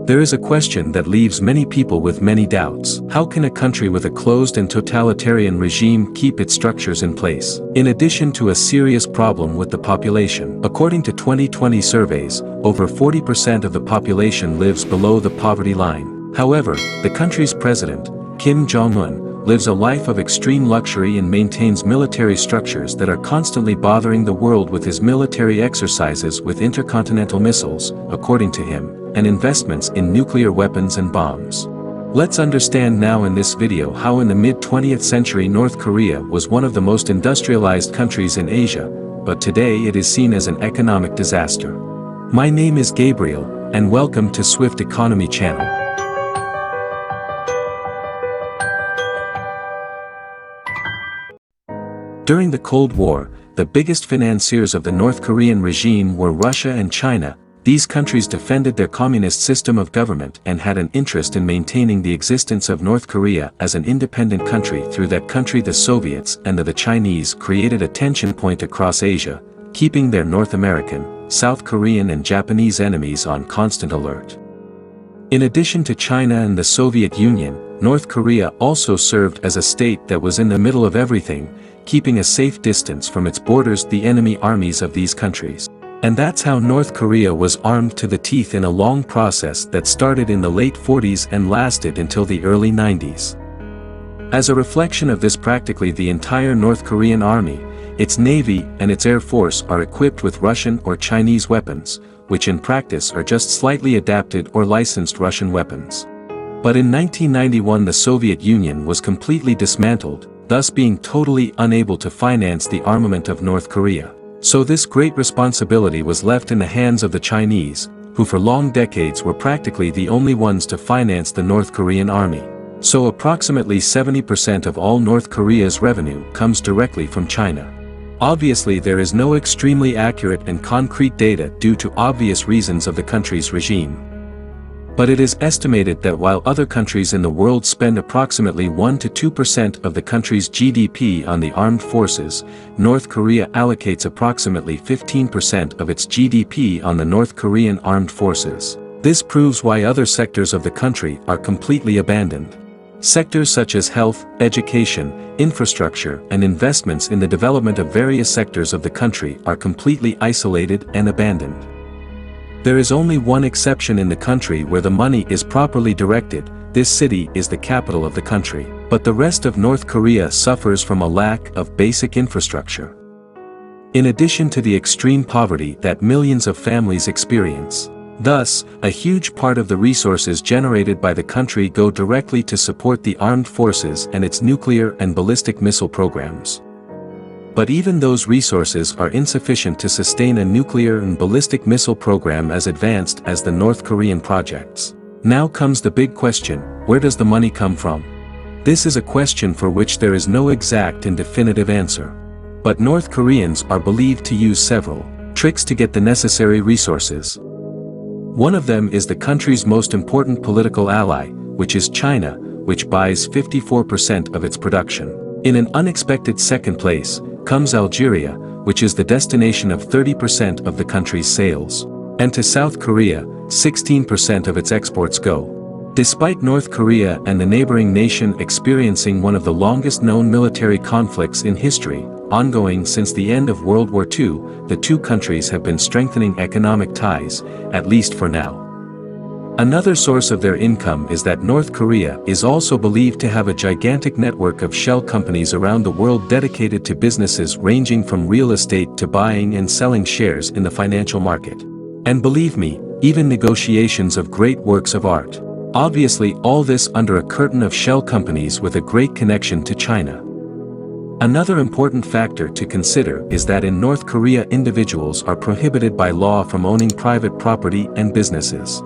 There is a question that leaves many people with many doubts. How can a country with a closed and totalitarian regime keep its structures in place? In addition to a serious problem with the population, according to 2020 surveys, over 40% of the population lives below the poverty line. However, the country's president, Kim Jonun, lives a life of extreme luxury and maintains military structures that are constantly bothering the world with his military exercises with intercontinental missiles, according to him, and investments in nuclear weapons and bombs. Let's understand now in this video how in the mid-20th century North Korea was one of the most industrialized countries in Asia, but today it is seen as an economic disaster. My name is Gabriel, and welcome to Swift Economy Channel. During the Cold War, the biggest financiers of the North Korean regime were Russia and China. These countries defended their communist system of government and had an interest in maintaining the existence of North Korea as an independent country. Through that country, the Soviets and the Chinese created a tension point across Asia, keeping their North American, South Korean and Japanese enemies on constant alert. In addition to China and the Soviet Union, North Korea also served as a state that was in the middle of everything, keeping a safe distance from its borders the enemy armies of these countries. And that's how North Korea was armed to the teeth in a long process that started in the late 40s and lasted until the early 90s. As a reflection of this, practically the entire North Korean army, its navy and its air force are equipped with Russian or Chinese weapons, which in practice are just slightly adapted or licensed Russian weapons. But in 1991 the Soviet Union was completely dismantled, thus being totally unable to finance the armament of North Korea. So this great responsibility was left in the hands of the Chinese, who for long decades were practically the only ones to finance the North Korean army. So approximately 70% of all North Korea's revenue comes directly from China. Obviously there is no extremely accurate and concrete data due to obvious reasons of the country's regime. But it is estimated that while other countries in the world spend approximately 1 to 2% of the country's GDP on the armed forces, North Korea allocates approximately 15% of its GDP on the North Korean armed forces. This proves why other sectors of the country are completely abandoned. Sectors such as health, education, infrastructure, and investments in the development of various sectors of the country are completely isolated and abandoned. There is only one exception in the country where the money is properly directed. This city is the capital of the country. But the rest of North Korea suffers from a lack of basic infrastructure. In addition to the extreme poverty that millions of families experience. Thus, a huge part of the resources generated by the country go directly to support the armed forces and its nuclear and ballistic missile programs. But even those resources are insufficient to sustain a nuclear and ballistic missile program as advanced as the North Korean projects. Now comes the big question: where does the money come from? This is a question for which there is no exact and definitive answer. But North Koreans are believed to use several tricks to get the necessary resources. One of them is the country's most important political ally, which is China, which buys 54% of its production. In an unexpected second place comes Algeria, which is the destination of 30% of the country's sales. And to South Korea, 16% of its exports go. Despite North Korea and the neighboring nation experiencing one of the longest known military conflicts in history, ongoing since the end of World War II, the two countries have been strengthening economic ties, at least for now. Another source of their income is that North Korea is also believed to have a gigantic network of shell companies around the world dedicated to businesses ranging from real estate to buying and selling shares in the financial market. And believe me, even negotiations of great works of art. Obviously all this under a curtain of shell companies with a great connection to China. Another important factor to consider is that in North Korea individuals are prohibited by law from owning private property and businesses.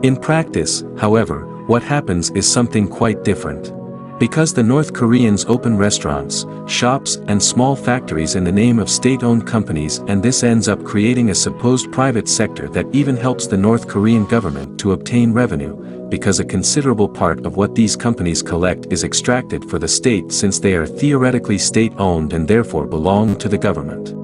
In practice, however, what happens is something quite different. Because the North Koreans open restaurants, shops, and small factories in the name of state-owned companies, and this ends up creating a supposed private sector that even helps the North Korean government to obtain revenue, because a considerable part of what these companies collect is extracted for the state since they are theoretically state-owned and therefore belong to the government.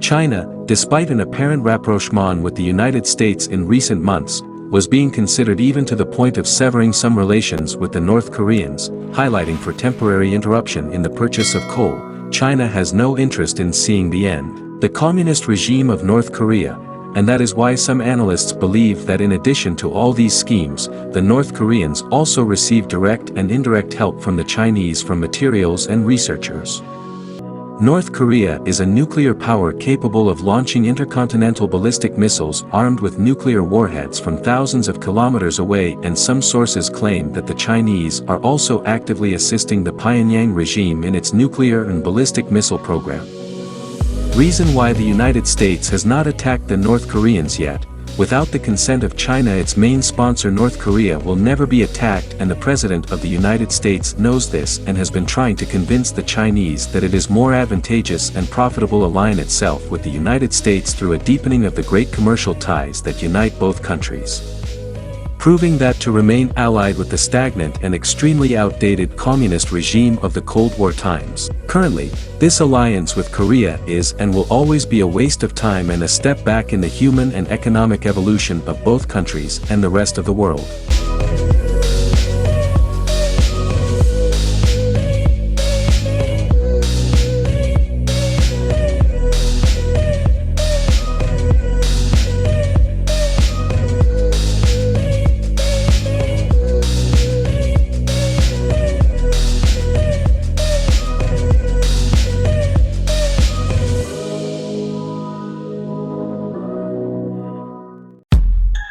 China, despite an apparent rapprochement with the United States in recent months, was being considered even to the point of severing some relations with the North Koreans, highlighting for temporary interruption in the purchase of coal. China has no interest in seeing the end. The communist regime of North Korea, and that is why some analysts believe that in addition to all these schemes, the North Koreans also receive direct and indirect help from the Chinese from materials and researchers. North Korea is a nuclear power capable of launching intercontinental ballistic missiles armed with nuclear warheads from thousands of kilometers away, and some sources claim that the Chinese are also actively assisting the Pyongyang regime in its nuclear and ballistic missile program. Reason why the United States has not attacked the North Koreans yet: without the consent of China, its main sponsor North Korea will never be attacked, and the President of the United States knows this and has been trying to convince the Chinese that it is more advantageous and profitable to align itself with the United States through a deepening of the great commercial ties that unite both countries. Proving that to remain allied with the stagnant and extremely outdated communist regime of the Cold War times. Currently, this alliance with Korea is and will always be a waste of time and a step back in the human and economic evolution of both countries and the rest of the world.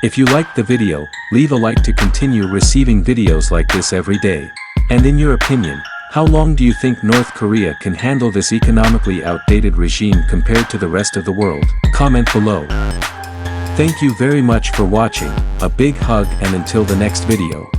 If you liked the video, leave a like to continue receiving videos like this every day. And in your opinion, how long do you think North Korea can handle this economically outdated regime compared to the rest of the world? Comment below. Thank you very much for watching, a big hug, and until the next video.